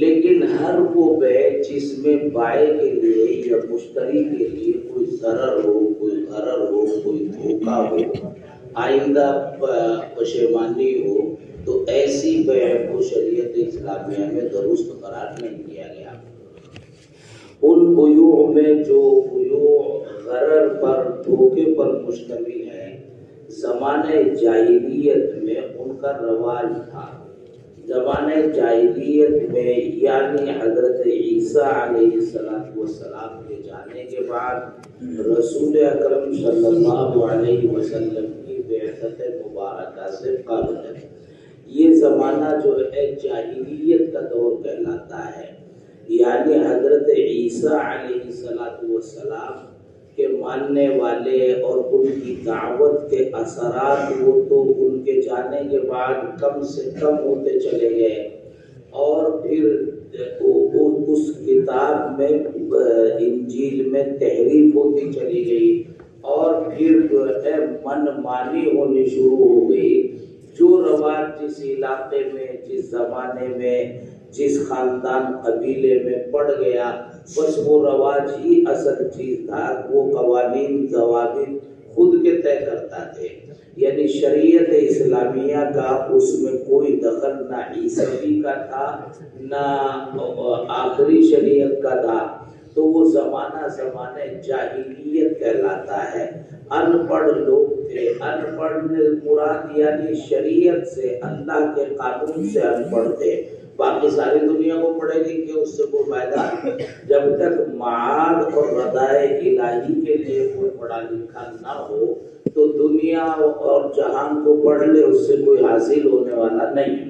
لیکن ہر وہ بیع جس میں بائع کے لیے یا مشتری کے لیے کوئی ضرر ہو، کوئی غرر ہو، کوئی دھوکہ ہو، آئندہ پشیمانی ہو، تو ایسی بیع کو شریعت اسلامیہ میں درست قرار نہیں دیا گیا۔ ان بیوع میں جو بیوع غرر پر، دھوکے پر مشتمل ہے، زمانہ جاہلیت میں ان کا رواج تھا۔ زمانہ جاہلیت میں یعنی حضرت عیسیٰ علیہ السلام کے جانے کے بعد رسول اکرم صلی اللہ علیہ وسلم کی بعثت مبارکہ سے قبل یہ زمانہ جو ہے جاہلیت کا دور کہلاتا ہے، یعنی حضرت عیسیٰ علیہ السلام کے ماننے والے اور ان کی دعوت کے اثرات وہ تو ان کے جانے کے بعد کم سے کم ہوتے چلے گئے، اور پھر اس کتاب میں انجیل میں تحریف ہوتی چلی گئی، اور پھر جو ہے من مانی ہونی شروع ہو گئی۔ جو رواج جس علاقے میں، جس زمانے میں، جس خاندان قبیلے میں پڑ گیا، بس وہ رواج ہی اصل چیز تھا، وہ قوانین ضوابط خود کے طے کرتا تھے، یعنی شریعت اسلامیہ کا اس میں کوئی دخل نہ عیسوی کا تھا نہ آخری شریعت کا تھا۔ تو وہ زمانہ جاہلیت کہلاتا ہے۔ ان پڑھ لوگ تھے، ان پڑھ مراد یعنی شریعت سے، اللہ کے قانون سے ان پڑھ تھے، باقی ساری دنیا کو پڑھے لکھے اس سے کوئی فائدہ، جب تک معاد اور ردائے الہی کے لیے کوئی پڑھا لکھا نہ ہو تو دنیا اور جہان کو پڑھ لے اس سے کوئی حاصل ہونے والا نہیں۔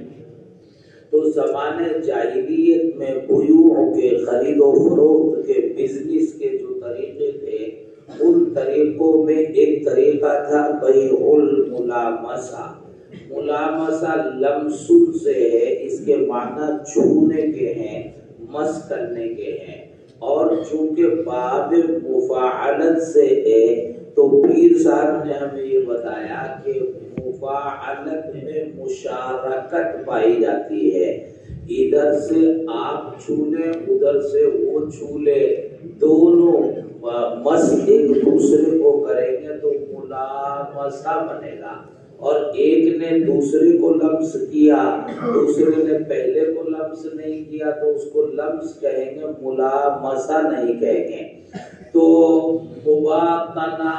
تو زمانے جاہلیت میں بیوع کے، خرید و فروخت کے، بزنس کے جو طریقے تھے، ان طریقوں میں ایک طریقہ تھا بیع الملامسہ۔ ملامسہ لمسن سے ہے، اس کے معنی چھونے کے ہیں، مس کرنے کے ہیں، اور چونکہ باب مفاعلت سے ہے تو پیر صاحب نے ہمیں یہ بتایا کہ مفاعلت میں مشارکت پائی جاتی ہے، ادھر سے آپ چھولے ادھر سے وہ چھولے، دونوں مس ایک دوسرے کو کریں گے تو ملامسہ بنے گا، اور ایک نے دوسرے کو لمس کیا، دوسرے نے پہلے کو لمس نہیں کیا تو اس کو لمس کہیں گے، ملامسہ نہیں کہیں گے۔ تو مباطنہ،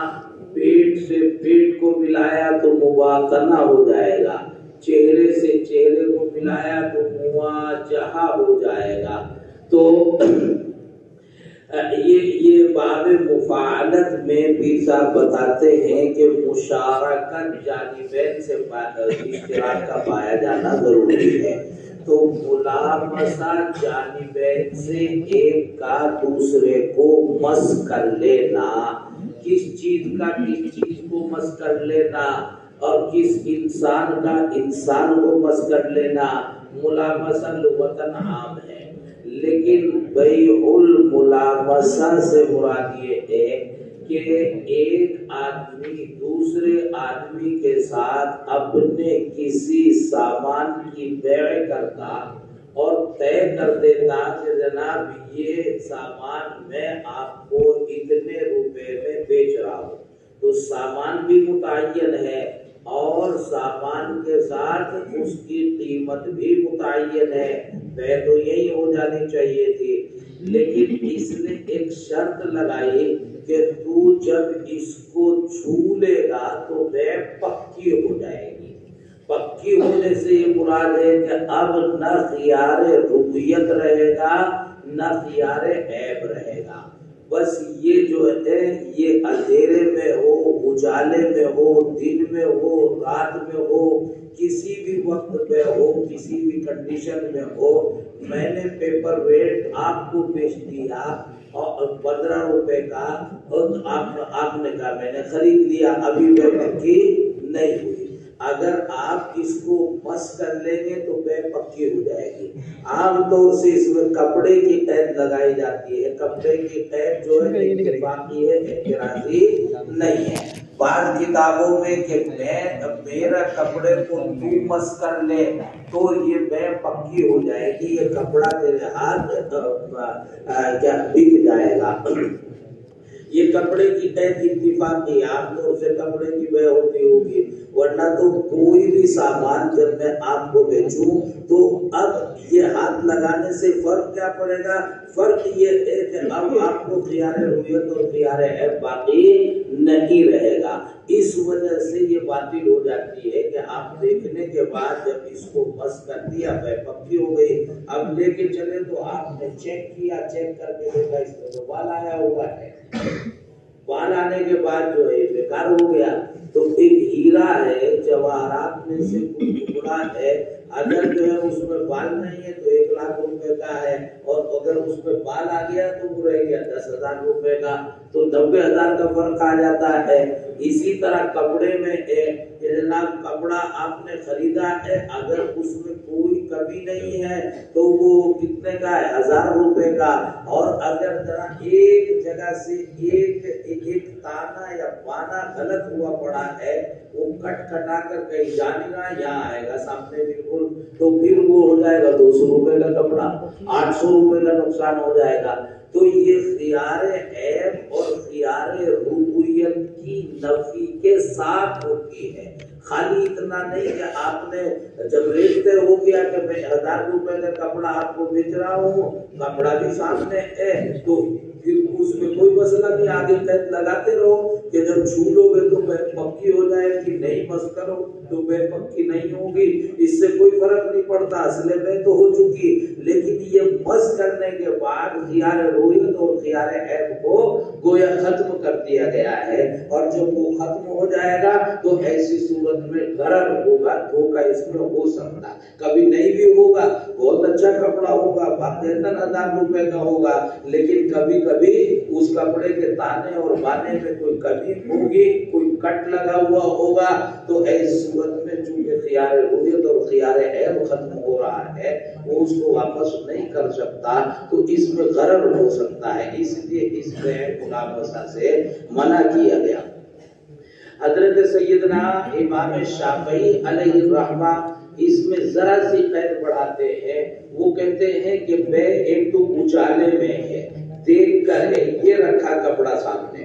پیٹ سے پیٹ کو ملایا تو مباطنہ ہو جائے گا، چہرے سے چہرے کو ملایا تو مواجہہ ہو جائے گا۔ تو یہ باب مفاعلت میں پیر صاحب بتاتے ہیں کہ مشارکت جانبین سے اشتراک کا پایا جانا ضروری ہے۔ تو ملامسہ جانبین سے ایک کا دوسرے کو مس کر لینا، کس چیز کا کس چیز کو مس کر لینا، اور کس انسان کا انسان کو مس کر لینا، ملامسہ لغتاً عام ہے، لیکن بیع الملامسہ سے مراد یہ ہے کہ ایک آدمی دوسرے آدمی کے ساتھ اپنے کسی سامان کی بیع کرتا اور طے کر دیتا کہ جناب یہ سامان میں آپ کو اتنے روپے میں بیچ رہا ہوں، تو سامان بھی متعین ہے اور سامان کے ساتھ اس کی قیمت بھی متعین ہے، بیع تو یہی ہو جانی چاہیے تھی، لیکن اس نے ایک شرط لگائی کہ تو جب اس کو چھو لے گا تو بیع پکی ہو جائے گی۔ پکی ہونے سے یہ مراد ہے کہ اب نہ خیار رؤیت رہے گا نہ خیار عیب رہے گا، بس یہ جو ہے یہ اندھیرے میں ہو، اجالے میں ہو، دن میں ہو، رات میں ہو، کسی بھی وقت پہ ہو، کسی بھی کنڈیشن میں ہو، میں نے پیپر ویٹ آپ کو بیچ دیا اور 15 روپے کا، اور آپ نے کہا میں نے خرید لیا، ابھی بیع پکی نہیں ہوئی۔ اگر آپ اس کو مس کر لیں گے تو بیع پکی ہو جائے گی۔ عام طور سے اس میں کپڑے کی قید لگائی جاتی ہے، کپڑے کی قید جو ہے باقی ہے، اعتراضی نہیں ہے، بعض کتابوں میں کہ میرا کپڑے کو تو مس کر لے تو یہ بے پکی ہو جائے گی، یہ کپڑا تیرے ہاتھ کیا بک جائے گا۔ یہ کپڑے کی قید اتفاقی، عام طور سے کپڑے کی بے ہوتی ہوگی، ورنہ تو کوئی بھی سامان جب میں آپ کو بیچوں تو اب یہ ہاتھ لگانے سے فرق کیا پڑے گا؟ فرق یہ ہے کہ اب آپ کو خیار رویت اور خیار عیب باقی نہیں رہے گا۔ اس وجہ سے یہ باطل ہو جاتی ہے کہ آپ دیکھنے کے بعد جب اس کو بس کر دیا، بے پکی ہو گئی، اب لے کے چلے تو آپ نے چیک کیا، چیک کر کے دیکھا اس میں تو بال آیا ہوا ہے، بال آنے کے بعد جو ہے بیکار ہو گیا۔ تو ایک ہیرا ہے، جواہرات میں سے کوئی ٹکڑا ہے، اگر جو ہے اس میں بال نہیں ہے تو 1,00,000 روپے کا ہے، اور اگر اس میں بال آ گیا تو وہ رہ گیا 10,000 روپے کا، تو 90,000 کا فرق آ جاتا ہے۔ اسی طرح کپڑے میں ہے کہ جناب کپڑا آپ نے خریدا ہے، اگر اس میں کوئی کمی نہیں ہے تو وہ کتنے کا ہے؟ 1,000 روپے کا، اور اگر ذرا ایک جگہ سے ایک تانا یا بانا غلط ہوا پڑا ہے، وہ کٹا کر کہیں جا نہیں رہا، یہاں آئے گا سامنے بالکل، تو پھر وہ ہو جائے گا 200 روپے کا کپڑا، 800 روپے کا نقصان ہو جائے گا۔ تو یہ خیار عیب اور خیار ربویت کی نفی کے ساتھ ہوتی ہے۔ خالی اتنا نہیں کہ آپ نے جب ریٹ طے ہو گیا کہ میں 1,000 روپے کا کپڑا آپ کو بیچ رہا ہوں، کپڑا بھی سامنے ہے، تو پھر اس میں کوئی مسئلہ نہیں، آگے قید لگاتے رہو کہ جب چھو لو گے تو بے پکی ہو جائے گی، نہیں بس کرو تو بے پکی نہیں ہوگی، اس سے کوئی فرق نہیں پڑتا، اصل میں تو ہو چکی۔ لیکن یہ بس کرنے کے بعد خیار رویت اور خیار عیب کو گویا ختم کر دیا گیا ہے، اور جب وہ ختم ہو جائے گا تو ایسی صورت میں غرر ہوگا، دھوکہ اس میں ہو سکتا، کبھی نہیں بھی ہوگا، بہت اچھا کپڑا ہوگا، 1,000 روپے کا ہوگا، لیکن کبھی کبھی اس کپڑے کے تانے اور بانے میں کوئی کمی ہوگی، کوئی کٹ لگا ہوا ہوگا، تو ایسی صورت میں چونکہ خیار رویت اور خیار عیب ختم ہو رہا ہے، وہ اس کو واپس نہیں کر سکتا، تو اس میں غرر ہو سکتا ہے، اس لیے اس میں ملابسہ سے منع کیا گیا۔ حضرت سیدنا امام شافعی علیہ الرحمہ اس میں ذرا سی قید بڑھاتے ہیں، وہ کہتے ہیں کہ بے ایک تو اجالے میں ہے، دیکھ کر ہے، یہ رکھا کپڑا سامنے،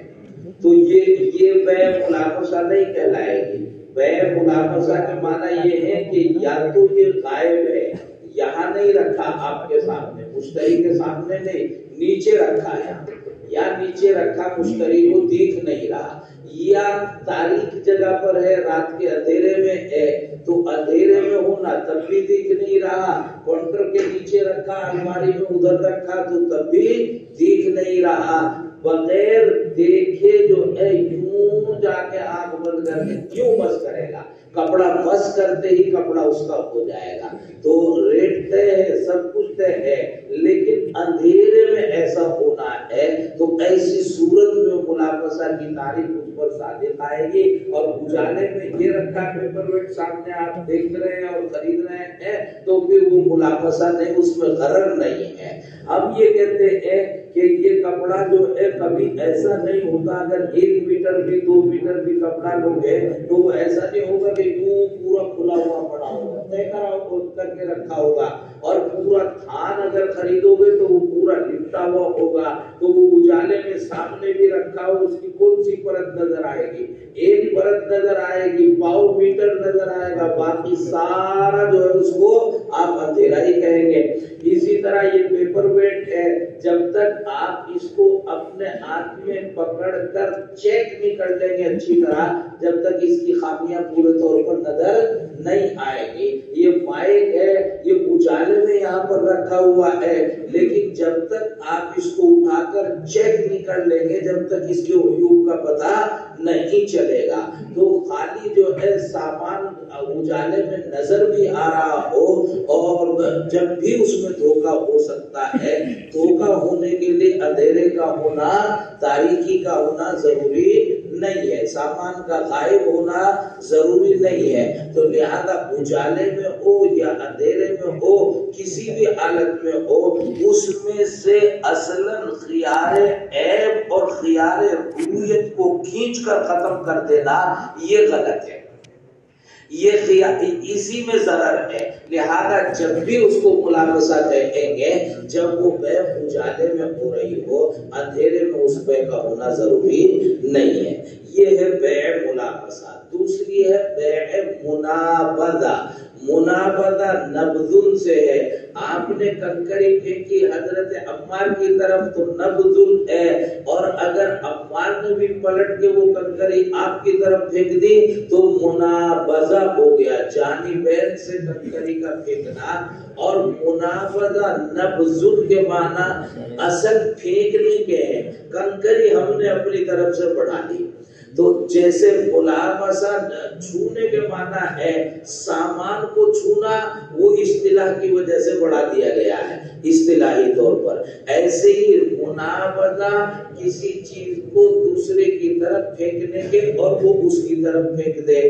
تو یہ بے ملابسہ نہیں کہلائے گی۔ بے ملابسہ کے معنی یہ ہے کہ یا تو یہ غائب ہے، یہاں نہیں رکھا آپ کے سامنے، مشتری کے سامنے نہیں، نیچے رکھا ہے، یا نیچے رکھا مشتری کو دیکھ نہیں رہا، یا تاریک جگہ پر ہے، رات کے اندھیرے میں ہے، تو اندھیرے میں ہونا تب بھی دیکھ نہیں رہا، کاؤنٹر کے نیچے رکھا، الماری میں ادھر رکھا تو تب بھی دیکھ نہیں رہا، بغیر دیکھے جو ہے یوں جا کے آنکھ بند کر کے کیوں بس کرے گا؟ کپڑا بس کرتے ہی کپڑا اس کا ہو جائے گا۔ تو ریٹ طے ہے، سب کچھ طے ہے، لیکن اندھیرے میں ایسا ہونا ہے، تو ایسی صورت میں ملابسہ کی تعریف اس پر صادق آئے گی، اور اجالے میں یہ رکھا پیپر ویٹ سامنے آپ دیکھ رہے ہیں اور خرید رہے ہیں، تو پھر وہ ملابسہ نہیں، اس میں غرر نہیں ہے۔ اب یہ کہتے ہیں کہ یہ کپڑا جو ہے کبھی ایسا نہیں ہوتا، اگر 1 میٹر بھی 2 میٹر بھی کپڑا لوگے تو وہ ایسا نہیں ہوگا کہ یوں پورا کھلا ہوا پڑا ہوگا، طے کر کے رکھا ہوگا، اور پورا تھان اگر خریدو گے تو وہ پورا لپٹا ہوا ہوگا، تو وہ اجالے میں سامنے بھی رکھا ہو، اس کی کون سی پرت نظر آئے گی؟ ایک پرت نظر آئے گی، 1/4 میٹر نظر آئے گا، باقی سارا جو ہے اس کو آپ اندھیرا ہی کہیں گے۔ اسی طرح یہ پیپر ویٹ ہے، جب تک آپ اس کو اپنے ہاتھ میں پکڑ کر چیک نہیں کر لیں گے اچھی طرح، جب تک اس کی خامیاں پورے طور پر نظر نہیں آئے گی۔ یہ مائک ہے، یہ اجالے میں یہاں پر رکھا ہوا ہے، لیکن جب تک آپ اس کو اٹھا کر چیک نہیں کر لیں گے، جب تک اس کے عیوب کا پتہ نہیں چلے گا۔ تو خالی جو ہے سامان اجالے میں نظر بھی آ رہا ہو، اور جب بھی اس میں دھوکہ ہو سکتا ہے، دھوکہ ہونے کے لیے اندھیرے کا ہونا، تاریکی کا ہونا ضروری نہیں ہے، سامان کا غائب ہونا ضروری نہیں ہے، تو لہذا اجالے میں ہو یا اندھیرے میں ہو، کسی بھی حالت میں ہو اس میں سے اصلاً خیار عیب اور خیار رویت کو کھینچ کر ختم کر دینا یہ غلط ہے، یہ اسی میں ضرر ہے۔ لہذا جب بھی اس کو ملامسہ کہیں گے جب وہ بے اجالے میں ہو رہی ہو، اندھیرے میں اس بے کا ہونا ضروری نہیں ہے۔ یہ ہے بے ملامسہ۔ دوسری ہے بے منابضہ۔ منابضہ نبذن سے ہے، آپ نے کنکری پھینکی حضرت عمار کی طرف تو نبذن ہے، اور اگر عمار نے بھی پلٹ کے وہ کنکری آپ کی طرف پھینک دی تو منابضہ ہو گیا، جانبین سے کنکری کا پھینکنا۔ اور منابضہ نبذن کے معنی اصل پھینکنے کے ہیں، کنکری ہم نے اپنی طرف سے بڑھا لی۔ تو جیسے ملامسہ چھونے کے معنی ہے سامان کو چھونا، وہ اصطلاح کی وجہ سے بڑھا دیا گیا ہے اصطلاحی طور پر، ایسے ہی منابضہ کسی چیز کو دوسرے کی طرف پھینکنے کے اور وہ اس کی طرف پھینک دے۔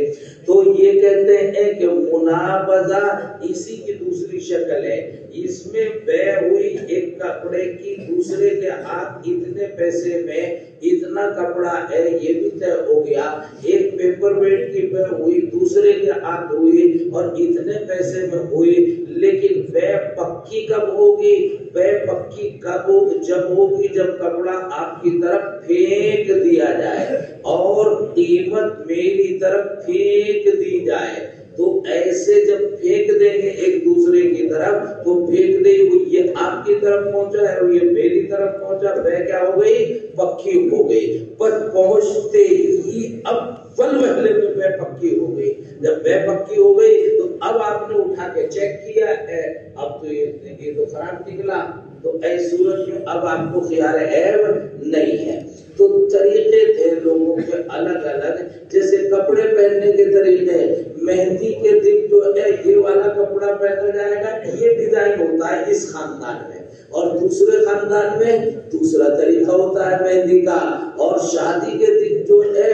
تو یہ کہتے ہیں کہ منابضہ اسی کی دوسری شکل ہے، اس میں بے ہوئی ایک کپڑے کی دوسرے کے ہاتھ اتنے پیسے میں اتنا کپڑا ہے یہ بھی طے ہو گیا، ایک پیپر ویٹ کی بے ہوئی دوسرے کے ہاتھ ہوئی اور اتنے پیسے میں ہوئی، لیکن بے پکی کب ہوگی؟ بے پکی کب ہوگی؟ جب ہوگی جب کپڑا آپ کی طرف پھینک دیا جائے اور قیمت میری طرف پھینک دی جائے۔ تو ایسے جب پھینک دیں گے ایک دوسرے کی طرف تو پھینک دے یہ آپ کی طرف پہنچا ہے اور یہ میری طرف پہنچا، بے کیا ہو گئی؟ پکی ہو گئی۔ پر پہنچتے ہی اول وہلے میں بے پکی ہو گئی۔ جب بے پکی ہو گئی تو اب آپ نے اٹھا کے چیک کیا ہے، اب تو یہ تو خراب نکلا، تو ایسی صورت میں اب آپ کو خیال عیب نہیں ہے۔ تو طریقے تھے لوگوں کے الگ الگ، جیسے کپڑے پہننے کے طریقے، مہندی کے دن جو ہے یہ والا کپڑا پہنا جائے گا، یہ ڈیزائن ہوتا ہے اس خاندان میں، اور دوسرے خاندان میں دوسرا طریقہ ہوتا ہے مہندی کا، اور شادی کے دن جو ہے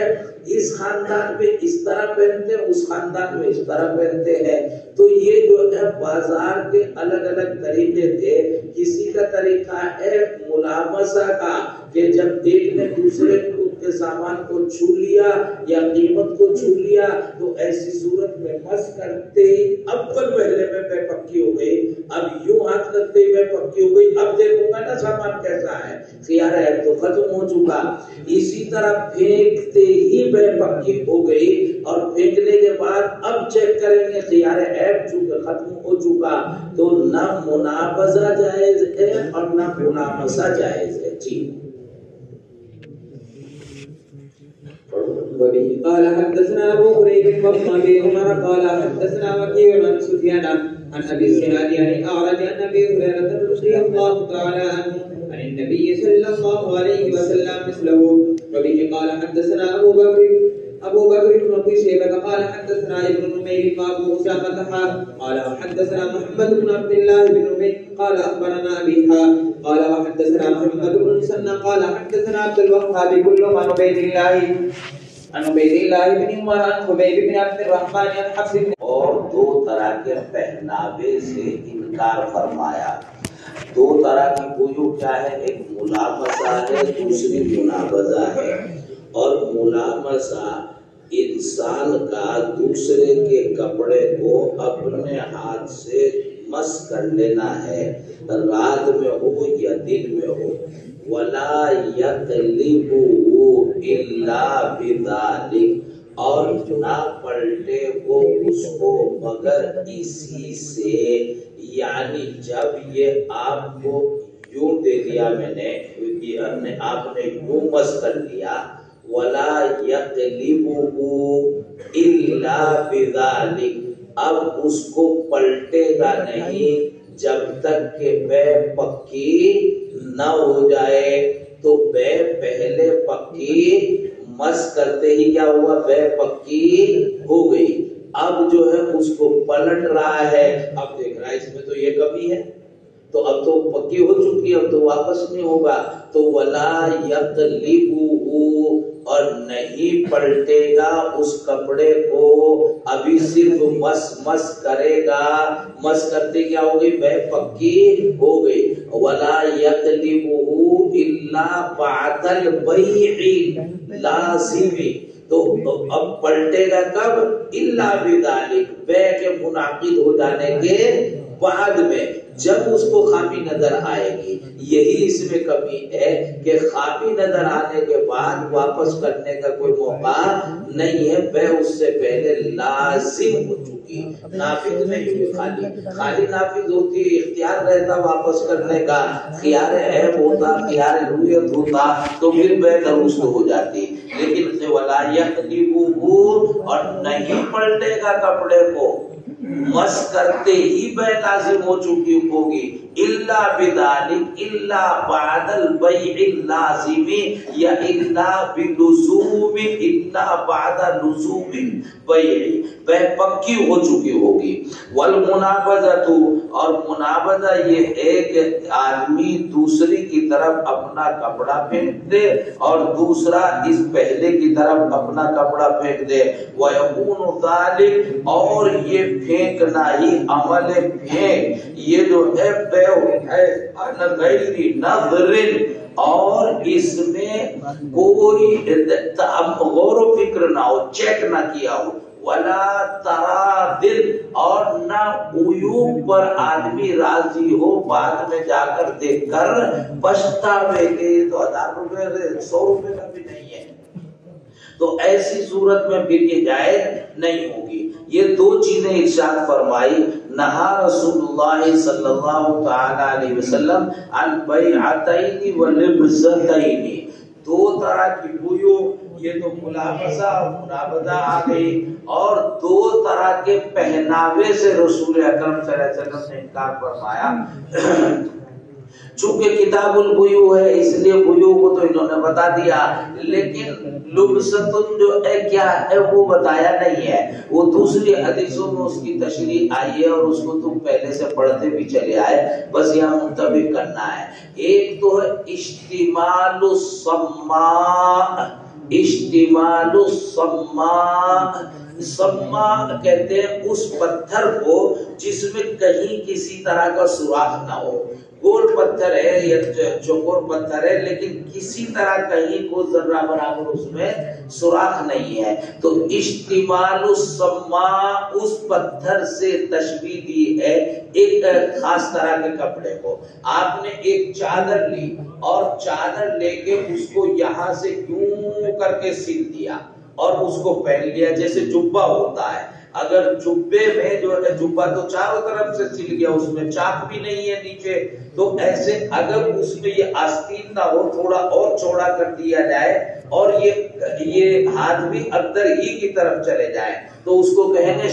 اس خاندان میں اس طرح پہنتے ہیں، اس خاندان میں اس طرح پہنتے ہیں۔ تو یہ جو ہے بازار کے الگ الگ طریقے تھے۔ کسی کا طریقہ ہے ملامسہ کا، کہ جب ایک نے دوسرے کے سامان کو چھو لیا یا قیمت کو چھو لیا تو ایسی صورت میں مس کرتے ہی اول پہلے میں بے پکی ہو گئی، اب یوں ہاتھ لگتے ہی بے پکی ہو گئی، اب دیکھوں گا نا سامان کیسا ہے، خیال ہے تو ختم ہو چکا۔ اسی طرح پھینکتے ہی بے پکی ہو گئی، اور پھینکنے کے بعد اب چیک کریں گے خیال عیب چونکہ ختم ہو چکا، تو نہ منابضہ جائز ہے اور نہ ملامسہ جائز ہے۔ جی وبه قال حدثنا ابو قريب وابن ابي عمر قال حدثنا وكيع عن سفيان عن ابي الزناد عن الاعرج عن ابي هريره رضي الله تعالى عنه عن النبي صلى الله عليه وسلم مثله. وبه قال حدثنا ابو بكر بن ابي شيبه قال حدثنا ابن نمير وابو اسامه قال حدثنا محمد بن عبد الله بن نمير قال اخبرنا ابي قال وحدثنا محمد بن مسنى قال حدثنا عبد الوهاب كلهم عن عبيد الله بن عمر عن خبيب بن عبد الرحمن عن حفص بن. اور دو طرح کے پہناوے سے انکار فرمایا۔ دو طرح کی گویو کیا ہے؟ ایک ملامسہ ہے، دوسری منابضہ ہے۔ اور ملامسہ انسان کا دوسرے کے کپڑے کو اپنے ہاتھ سے مس کر لینا ہے، رات میں ہو یا دن میں ہو۔ وَلَا يَقْلِبُهُ إِلَّا بِذَلِكَ، اور نہ پلٹے وہ اس کو مگر اسی سے، یعنی جب یہ آپ کو یوں دے دیا میں نے، آپ نے یوں مس کر لیا، وَلَا يَقْلِبُهُ إِلَّا بِذَلِكَ، اب اس کو پلٹے گا نہیں جب تک کہ بے پکی نہ ہو جائے۔ تو بے پہلے پکی مس کرتے ہی کیا ہوا؟ بے پکی ہو گئی۔ اب جو ہے اس کو پلٹ رہا ہے، اب دیکھ رہا ہے اس میں تو یہ کمی ہے، تو اب تو پکی ہو چکی ہے، اب تو واپس نہیں ہوگا. تو ولا یقلبہ، اور نہیں پلٹے گا اس کپڑے کو، ابھی صرف مس مس کرے گا. مس کرتے کیا ہو گئی؟ بے پکی ہو گئی. ولا یقلبہ الا بعد البیع لازم، تو اب پلٹے گا کب؟ الا بذالک، بے کے منعقد ہو جانے کے بعد میں، جب اس کو خامی نظر آئے گی. یہی اس میں کمی ہے کہ خامی نظر آنے کے بعد واپس کرنے کا کوئی موقع نہیں ہے، بے اس سے پہلے لازم ہو چکی، نافذ نہیں ہوئی. خالی نافذ ہوتی، اختیار رہتا واپس کرنے کا، خیار عیب ہوتا، خیار رویت ہوتا، تو پھر بے درست ہو جاتی. لیکن ولا یقلبہ، اور نہیں پلٹے گا کپڑے کو، مس کرتے ہی بے لازم ہو چکی ہوگی. الا بذالک، الا بعد البیع اللازم، یا الا بلزوم، الا بعد لزوم البیع، بے پکی ہو چکی ہوگی. والمنابذۃ، اور منابذہ یہ ایک آدمی دوسری کی طرف اپنا کپڑا پھینک دے اور دوسرا اس پہلے کی طرف اپنا کپڑا پھینک دے. وَيَكُونُ ذَلِكَ، اور یہ پھینکنا ہی عمل پھینک، یہ جو ہے غیر نظر، اور اس میں کوئی غور و فکر نہ ہو، چیک نہ کیا ہو. ولا ترادل، اور نہ عیوب پر آدمی راضی ہو، بعد میں جا کر دیکھ کر پچھتاوے کہ تو 1000 روپے 100 روپے کا بھی نہیں ہے. تو ایسی صورت میں پھر یہ جائز نہیں ہوگی. یہ دو چیزیں ارشاد فرمائی. نہا رسول اللہ صلی اللہ تعالی علیہ وسلم عن بیعتین و لبستین، دو طرح کی بیع، یہ تو ملابسہ اور منابذہ آ گئی، اور دو طرح کے پہناوے سے رسول اکرم صلی اللہ علیہ وسلم نے انکار فرمایا. چونکہ کتاب البیوع ہے اس لیے بیوع کو تو انہوں نے بتا دیا، لیکن لبستن جو ہے کیا ہے وہ بتایا نہیں ہے. وہ دوسری حدیثوں میں اس کی تشریح آئی ہے اور اس کو تم پہلے سے پڑھتے بھی چلے آئے، بس یہاں منتبہ کرنا ہے. ایک تو ہے اشتمال الصماء، اشتمال الصماء. صماء کہتے ہیں اس پتھر کو جس میں کہیں کسی طرح کا سوراخ نہ ہو. گول پتھر ہے یا چوکور پتھر ہے لیکن کسی طرح کہیں کو ذرہ برابر اس میں سوراخ نہیں ہے. تو اشتمال الصماء، اس پتھر سے تشبیہ دی ہے ایک خاص طرح کے کپڑے کو. آپ نے ایک چادر لی اور چادر لے کے اس کو یہاں سے یوں کر کے سل دیا اور اس کو پہن لیا جیسے جبہ ہوتا ہے. اگر جبے میں جو ہے جبہ تو چاروں طرف سے سل گیا، اس میں چاک بھی نہیں ہے نیچے، تو ایسے اگر اس میں یہ آستین نہ ہو تھوڑا اور چوڑا کر دیا جائے اور یہ ہاتھ بھی اندر ہی کی طرف چلے جائے تو اس کو کہیں گے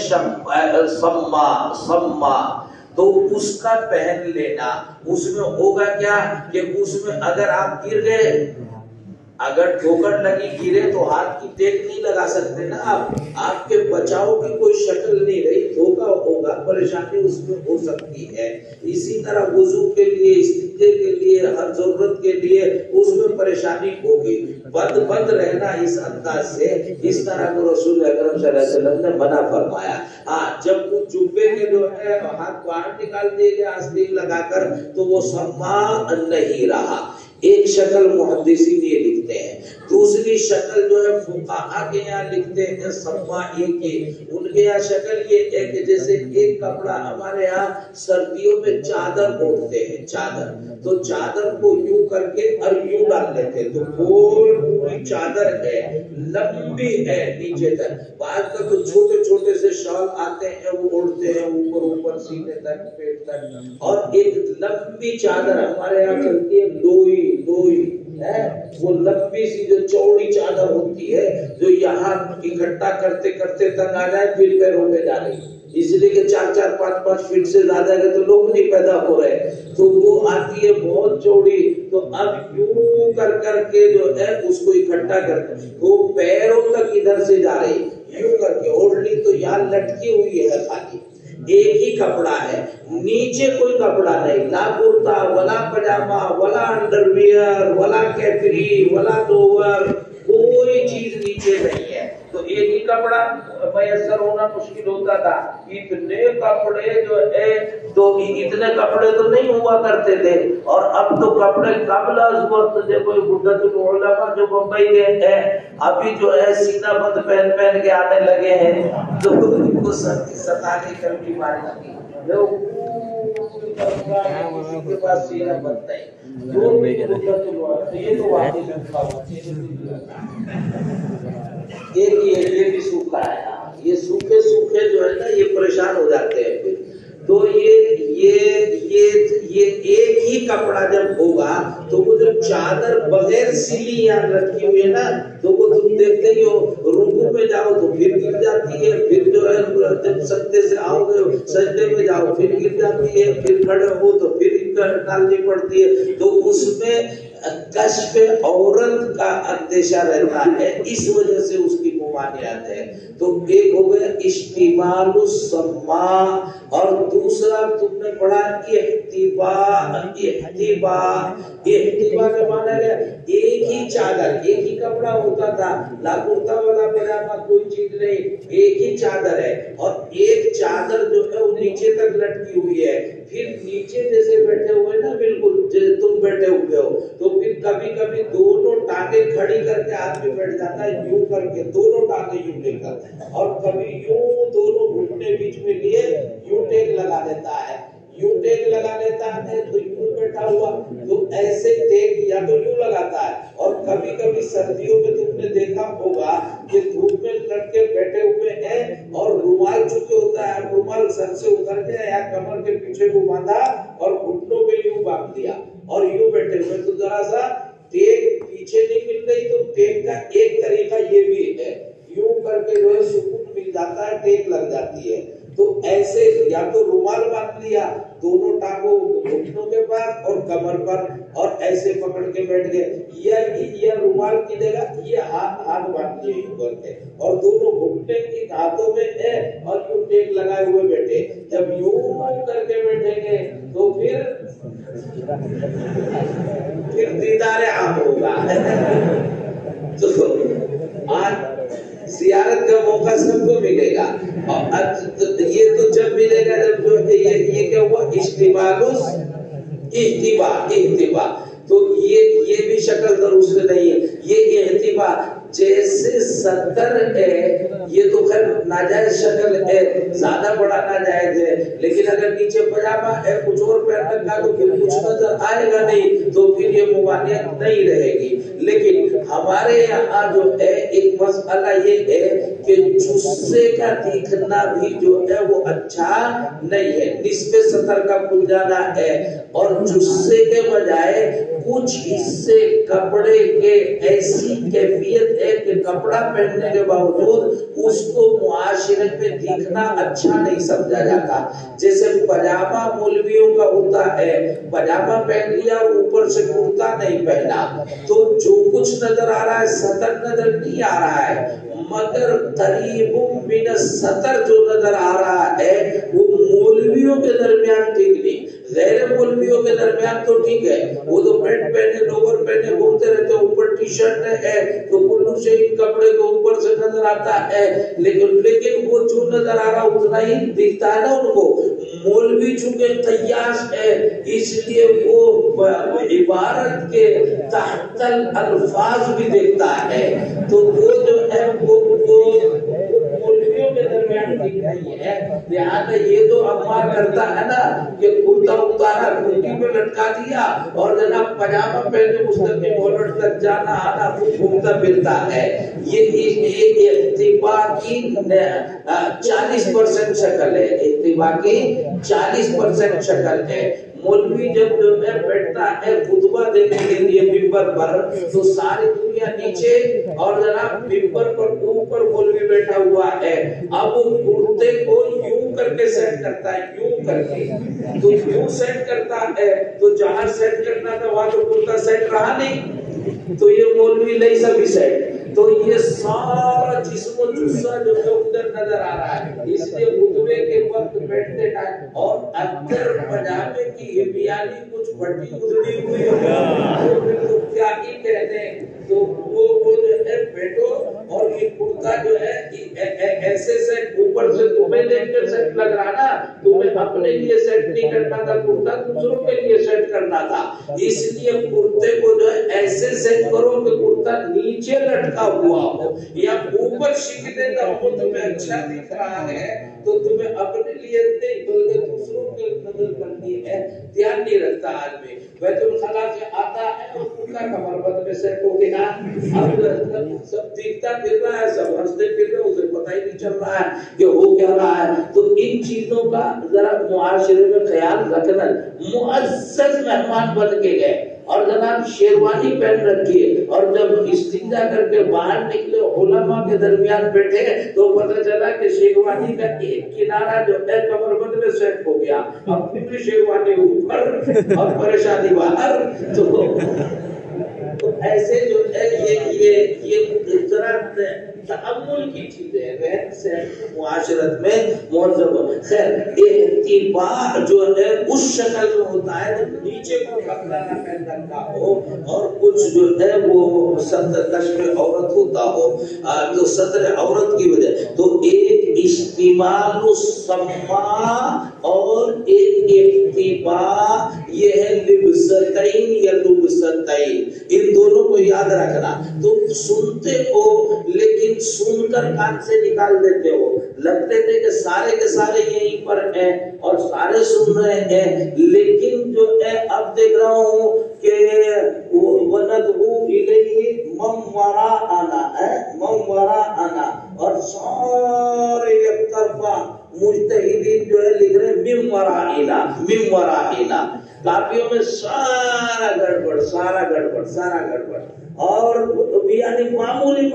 سما. تو اس کا پہن لینا، اس میں ہوگا کیا کہ اس میں اگر آپ گر گئے، اگر ٹھوکر لگی گرے تو ہاتھ کی ٹیک نہیں لگا سکتے نا آپ کے بچاؤ کی کوئی شکل نہیں رہی، دھوکا ہوگا، پریشانی اس میں ہو سکتی ہے. اسی طرح وضو کے لیے، استنجے کے لیے، ہر ضرورت کے لیے اس میں پریشانی ہوگی. بند رہنا اس انداز سے، اس طرح کو رسول اکرم صلی اللہ علیہ وسلم نے منع فرمایا. جب وہ جبے کے جو ہے ہاتھ باہر نکال دیے گئے آستین لگا کر تو وہ سما نہیں رہا. ایک شکل محدثین یہ لکھتے ہیں. دوسری شکل جو ہے فقہا کے یہاں لکھتے ہیں سما ایک ہی. ان کے یہاں شکل یہ ہے کہ جیسے ایک کپڑا ہمارے یہاں سردیوں میں چادر اوڑھتے ہیں، چادر، تو چادر کو یوں کر کے اور یوں ڈال لیتے ہیں تو گول پوری چادر ہے، لمبی ہے نیچے تک. بعد کا تو چھوٹے چھوٹے سے شال آتے ہیں وہ اوڑھتے ہیں اوپر سینے تک، پیٹ تک. اور ایک لمبی چادر ہمارے یہاں چلتی ہے ڈوئی ہے، وہ لمبی سی جو چوڑی چادر ہوتی ہے جو یہاں اکٹھا کرتے کرتے تنگ آ جائے پھر پیروں میں جا رہی، اس لیے کہ 4-4 5-5 فٹ سے زیادہ کے تو لوگ نہیں پیدا ہو رہے، تو وہ آتی ہے بہت چوڑی. تو اب یوں کر کے جو ہے اس کو اکٹھا کرتے وہ پیروں تک ادھر سے جا رہی، یوں کر کے اوڑھنی تو یہاں لٹکی ہوئی ہے خالی. ایک ہی کپڑا ہے، نیچے کوئی کپڑا نہیں، لا کرتا ولا پجامہ ولا انڈر ویئر ولا کیپری ولا لوور، کوئی چیز نیچے نہیں ہے۔ تو ایک ہی کپڑا میسر ہونا مشکل ہوتا تھا، اتنے کپڑے جو ہے تو اتنے کپڑے تو نہیں ہوا کرتے تھے، اور اب تو کپڑے قبل از وقت دیکھو مدت العلماء جو بمبئی کے ہیں ابھی جو ہے سینہ بند پہن پہن کے آنے لگے ہیں، تو ان کو سردی ستانے کا بیماری لگی کے پاس سینہ بند نہیں، یہ تو واقعی یہ بھی سوکھا ہے، یہ سوکھے سوکھے جو ہے نا یہ پریشان ہو جاتے ہیں پھر۔ تو یہ ایک ہی کپڑا جب ہوگا تو وہ جو چادر بغیر سلی یہاں رکھی ہوئی ہے نا، تو وہ تم دیکھتے ہی ہو، رکوع میں جاؤ تو پھر گر جاتی ہے، پھر جو ہے جب سجدے سے آؤ گے سجدے میں جاؤ پھر گر جاتی ہے، پھر کھڑے ہو تو پھر ڈالنی پڑتی ہے، تو اس میں کشف عورت کا اندیشہ رہتا ہے، اس وجہ سے اس کی ممانعت ہے۔ تو ایک ہو گیا اشتمال السماع، اور دوسرا تم نے پڑھا احتباء کا معنی ہے ایک ہی چادر، ایک ہی کپڑا ہوتا تھا، لا کرتا والا پجامہ کوئی چیز نہیں، ایک ہی چادر ہے، اور ایک چادر جو ہے وہ نیچے تک لٹکی ہوئی ہے، پھر نیچے جیسے بیٹھے ہوئے نا بالکل جیسے تم بیٹھے ہوئے ہو، تو پھر کبھی کبھی دونوں ٹانگیں کھڑی کر کے آدمی بیٹھ جاتا ہے یوں کر کے، دونوں ٹانگیں یوں لے کر، اور کبھی یوں دونوں گھٹنے بیچ میں لیے یوں ٹیک لگا دیتا ہے، یوں ٹیک لگا لیتا ہے تو یوں بیٹھا ہوا، تو ایسے ٹیک یا تو یوں لگاتا ہے، اور کبھی کبھی سردیوں میں تم نے دیکھا ہوگا کہ دھوپ میں لڑکے بیٹھے ہوئے ہیں اور رومال چکے ہوتا ہے، رومال سر سے اتر کے یا کمر کے پیچھے کو باندھا اور گھٹنوں پہ یوں باندھ دیا اور یوں بیٹھے ہوئے، تو ذرا سا ٹیک پیچھے نہیں مل رہی، تو ٹیک کا ایک طریقہ یہ بھی ہے، یوں کر کے جو ہے سکون مل جاتا ہے، ٹیک لگ جاتی ہے۔ تو ایسے یا تو رومال باندھ لیا دونوں ٹانگوں گھٹنوں کے پاس اور کمر پر، اور ایسے پکڑ کے بیٹھ گئے، یا رومال کی جگہ یہ ہاتھ باندھ لیے یوں کر کے، اور دونوں گھٹنے ایک ہاتھوں میں ہے اور یوں ٹیک لگائے ہوئے بیٹھے، جب یوں کر کے بیٹھیں گے تو پھر دیدار عام ہوگا۔ تو آج زیارت کا موقع سب کو ملے گا، اور یہ تو جب ملے گا جب جو یہ کیا ہوا احتباء، تو یہ بھی شکل درست نہیں ہے، یہ احتباء جیسے ستر ہے، یہ تو خیر ناجائز شکل ہے، زیادہ بڑا ناجائز ہے، لیکن اگر نیچے پجامہ ہے کچھ اور پہن رکھا تو پھر کچھ نظر آئے گا نہیں، تو پھر یہ ممانعت نہیں رہے گی۔ لیکن ہمارے یہاں جو ہے ایک مسئلہ یہ ہے کہ جسے کا دیکھنا بھی جو ہے وہ اچھا نہیں ہے، نصف سطر کا کھل جانا ہے، اور جسے کے بجائے کچھ حصے کپڑے کے ایسی کیفیت ہے کہ کپڑا پہننے کے باوجود اس کو معاشرت میں دیکھنا اچھا نہیں سمجھا جاتا۔ جیسے پجامہ مولویوں کا ہوتا ہے، پجامہ پہن لیا اور اوپر سے کرتا نہیں پہنا، تو جو کچھ نظر آ رہا ہے سطر نظر نہیں آ رہا ہے، مگر قریب من السطر جو نظر آ رہا ہے وہ مولویوں کے درمیان ٹھیک نہیں، غیر مولویوں کے درمیان تو ٹھیک ہے، وہ تو پینٹ پہنے لوور پہنے گھومتے رہتے، اوپر ٹی شرٹ ہے تو کلو سے کپڑے کو اوپر سے نظر آتا ہے، لیکن وہ جو نظر آ رہا اتنا ہی دکھتا ہے نا ان کو۔ مولوی چونکہ قیاس ہے اس لیے وہ عبارت کے تحت الفاظ بھی دیکھتا ہے، تو وہ جو ہے وہ مولویوں کے درمیان ٹھیک نہیں ہے۔ لہٰذا یہ تو امار کرتا ہے نا کہ کرتا اتارا کرتی پہ لٹکا دیا اور جناب پجامہ پہنے مستقیم ہولٹ تک جانا آنا گھومتا پھرتا ہے، یہ احتباء کی 40% شکل ہے، احتباء کی 40% شکل ہے۔ مولوی جب جو ہے بیٹھتا ہے خطبہ دینے کے لیے ممبر پر، تو ساری دنیا نیچے اور جناب ممبر پر اوپر مولوی بیٹھا ہوا ہے، اب وہ کرتے کو یوں کر کے سیٹ کرتا ہے، یوں کر کے، تو یوں سیٹ کرتا ہے، تو جہاں سیٹ کرنا تھا وہاں تو کرتا سیٹ رہا نہیں، تو یہ مولوی نہیں سبھی سیٹ، تو یہ سارا جسم و جسہ جو ادھر نظر آ رہا ہے، اس لیے خطبے کے وقت بیٹھتے ٹائم اور اندر پجامے کی ہمیانی کچھ پھٹی ادھڑی ہوئی تو کیا ہی کہتے ہیں، تو وہ جو ہے بیٹھو اور یہ کرتا جو ہے ایسے سیٹ اوپر سے تمہیں دیکھ کر سیٹ لگ رہا نا، تمہیں اپنے لیے سیٹ نہیں کرنا تھا، کرتا دوسروں کے لیے سیٹ کرنا تھا، اس لیے کرتے کو جو ہے ایسے سیٹ کرو کہ کرتا نیچے لٹکا ہوا ہو یا اوپر شکنے کا ہو، تمہیں اچھا دکھ رہا ہے تو تمہیں اپنے لیے نہیں بلکہ دوسروں کے نظر کرنی ہے، دھیان نہیں رکھتا آدمی۔ بیت الخلا سے آتا ہے اور کرتا کمر بند میں سیٹ ہو گیا، اب سب دیکھتا پھر رہا ہے، سب ہنستے پھر رہے، اسے پتہ ہی نہیں چل رہا ہے کہ ہو کیا رہا ہے۔ تو ان چیزوں کا ذرا معاشرے میں خیال رکھنا۔ معزز مہمان بن کے گئے اور جناب شیروانی پہن رکھی ہے، اور جب استنجا کر کے باہر نکلے علماء کے درمیان بیٹھے تو پتہ چلا کہ شیروانی کا ایک کنارہ جو ہے کمر بند میں سیٹ ہو گیا، اب پوری شیروانی اوپر اور پریشانی باہر۔ تو ایسے جو ہے یہ ذرا تأمل کی چیزیں رہن سہن معاشرت میں معذب ہو۔ خیر احتباء جو ہے اس شکل میں ہوتا ہے جب نیچے کو کپڑا نہ پہن رکھا ہو اور کچھ جو ہے وہ ستر کشف عورت ہوتا ہو، تو ستر عورت کی وجہ تو ایک اشتمال السما اور ایک احتباء، یہ ہے لبستین یا لبستین، ان دونوں کو یاد رکھنا۔ تم سنتے ہو لیکن سن کر کان سے نکال دیتے ہو، لگتے تھے کہ سارے کے سارے یہیں پر ہیں اور سارے سن رہے ہیں، لیکن جو ہے اب دیکھ رہا ہوں کہ وَنَدْعُو إِلَيْهِ مَنْ وَرَاءَنَا مَنْ وَرَاءَنَا، اور سارے یک طرفہ مجتہدین جو ہے لکھ رہے ہیں مِن وَرَائِنَا مِن وَرَائِنَا، کاپیوں میں سارا گڑبڑ اور یعنی معمولی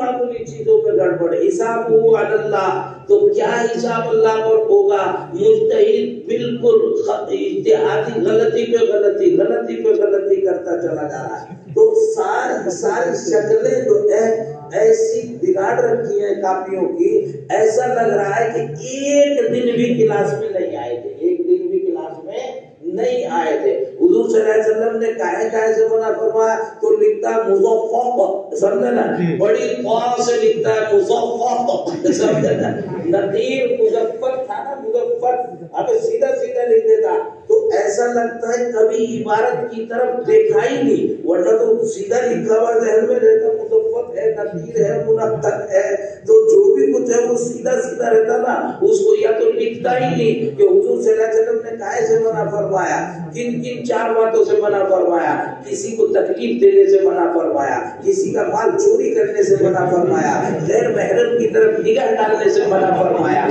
چیزوں میں گڑبڑ، حساب ہو اللہ، تو کیا حساب اللہ پر ہوگا؟ مجتہد بالکل اجتہادی غلطی پہ غلطی کرتا چلا جا رہا ہے۔ تو ساری شکلیں جو ہے ایسی بگاڑ رکھی ہیں کاپیوں کی، ایسا لگ رہا ہے کہ ایک دن بھی کلاس میں نہیں آئے تھے، نہیں آئے تھے۔ حضور صلی اللہ علیہ وسلم نے کہے سے منع فرمایا تو لکھتا ہے مظفف، سمجھے نا، بڑی طاء سے لکھتا ہے مظفف، سمجھے نا، نقیر مظفر تھا نا، مظفر اب سیدھا لکھ دیتا، تو ایسا لگتا ہے کبھی عبارت کی طرف دیکھا ہی نہیں، ورنہ تو سیدھا لکھا ہوا ذہن میں رہتا، مظفر ہے، نقیر ہے، منقط ہے، تو جو بھی کچھ ہے وہ سیدھا رہتا نا، اس کو یا تو لکھتا ہی نہیں کہ حضور صلی اللہ علیہ وسلم نے کہے سے منع فرمایا، کن چار باتوں سے منع فرمایا، کسی کو تکلیف دینے سے منع فرمایا، کسی کا مال چوری کرنے سے منع فرمایا، غیر محرم کی طرف نگاہ ڈالنے سے منع فرمایا۔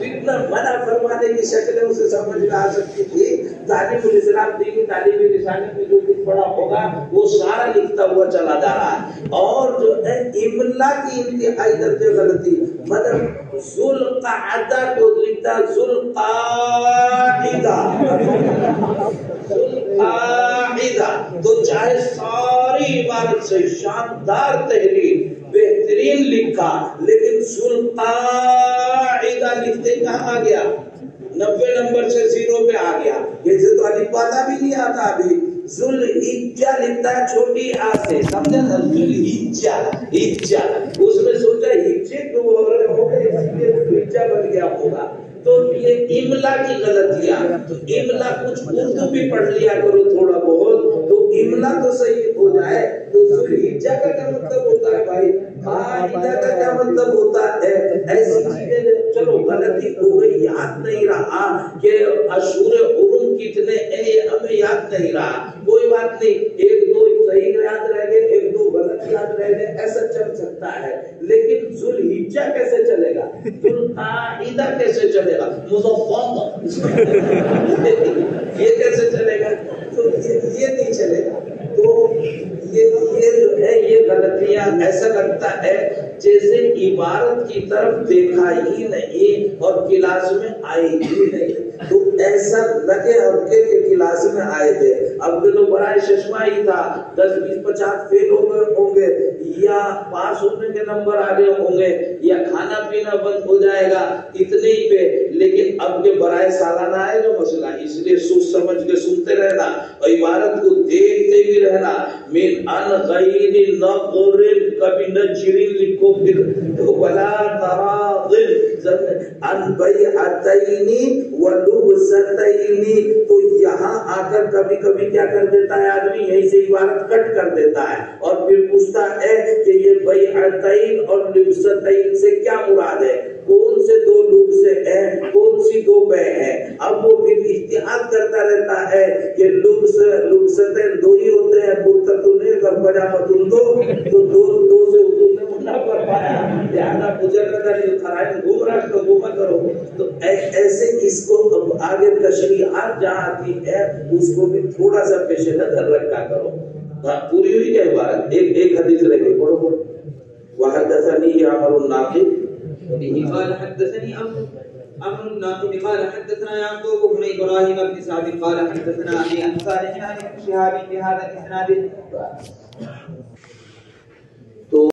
جتنا منع فرمانے کی شکلیں اسے سمجھ میں آ سکتی تھی، تعلیم الاسلام دینی تعلیم رسالے میں جو کچھ پڑا ہوگا وہ سارا لکھتا ہوا چلا جا رہا ہے۔ اور جو ہے املا کی انتہائی درجے غلطی، مطلب ذوالقعدہ کو لکھتا ذوالقاعدہ، تو چاہے ساری عبارت سے شاندار تحریر بہترین لکھا، لیکن ذوالقاعدہ لکھتے کہاں آ گیا؟ 90 نمبر سے 0 پہ آ گیا، جیسے تو الف باتا بھی نہیں آتا ابھی۔ ذوالحجہ لکھتا ہے چھوٹی آ سے، سمجھا نا، ذوالحجہ، اس میں سوچا ہجے کو ہو گئے، اس لیے ذوالحجہ بن گیا ہوگا۔ تو یہ املا کی غلطیاں، تو املا کچھ اردو بھی پڑھ لیا کرو تھوڑا بہت، تو املا تو صحیح ہو جائے۔ تو ذوالحجہ کا کیا مطلب ہوتا ہے بھائی؟ قاعدہ کا کیا مطلب ہوتا ہے؟ ایسی چیزیں چلو غلطی ہو گئی، یاد نہیں رہا کہ اشہر حرم کتنے ہیں، یہ ہمیں یاد نہیں رہا، کوئی بات نہیں، ایک دو صحیح یاد رہ گئے، ایک دو غلط یاد رہ گئے، ایسا چل سکتا ہے، لیکن ذوالحجہ کیسے چلے گا؟ ذوالقاعدہ کیسے چلے گا؟ مظفر یہ کیسے چلے گا؟ تو یہ نہیں چلے گا۔ تو یہ جو ہے یہ غلطیاں، ایسا لگتا ہے جیسے عبارت کی طرف دیکھا ہی نہیں اور کلاس میں آئی ہی نہیں، تو ایسا ایسا لگے ہلکے کے کلاس میں آئے تھے. اب تو بڑا چشمہ ہی تھا, 10 20 50 فیل ہو گئے ہوں گے, یا پاس ہونے کے نمبر آ گئے ہوں گے, یا کھانا پینا بند ہو جائے گا اتنے ہی پہ. لیکن اب کے برائے سالانہ آئے جو مسئلہ, اس لیے سوچ سمجھ کے سنتے رہنا اور عبارت کو دیکھتے بھی رہنا. من ان غیر نظر, کبھی نجری لکھو پھر ولا تراض ان بیعتین ولبستین. تو یہاں آ کر کبھی کبھی کیا کر دیتا ہے آدمی, یہیں سے عبارت کٹ کر دیتا ہے اور پھر پوچھتا ہے کہ یہ بیعتین اور لبستین سے کیا مراد ہے, کون سے دو لبس ہے, کون سی دو بے ہے. اب وہ پھر اجتہاد کرتا رہتا ہے کہ لبستین دو ہی ہوتے ہیں, برتن اور پجامہ تو دو سے اردو میں منع کر پایا, لہذا مجرد خرائط گھوم رہا تو گھوما کرو. تو ایسے اس کو آگے تشریحات جہاں آتی ہے اس کو بھی تھوڑا سا پیش نظر رکھا کرو. پوری ہوئی کیا عبارت, ایک حدیث رہ گئی, پڑھو پڑھو. وحدثني عمرو الناقد به قال حدثني عمرو الناقد قال حدثنا يعقوب بن ابراهيم بن سعد قال حدثنا ابي عن صالح عن ابن شهاب بهذا الاسناد.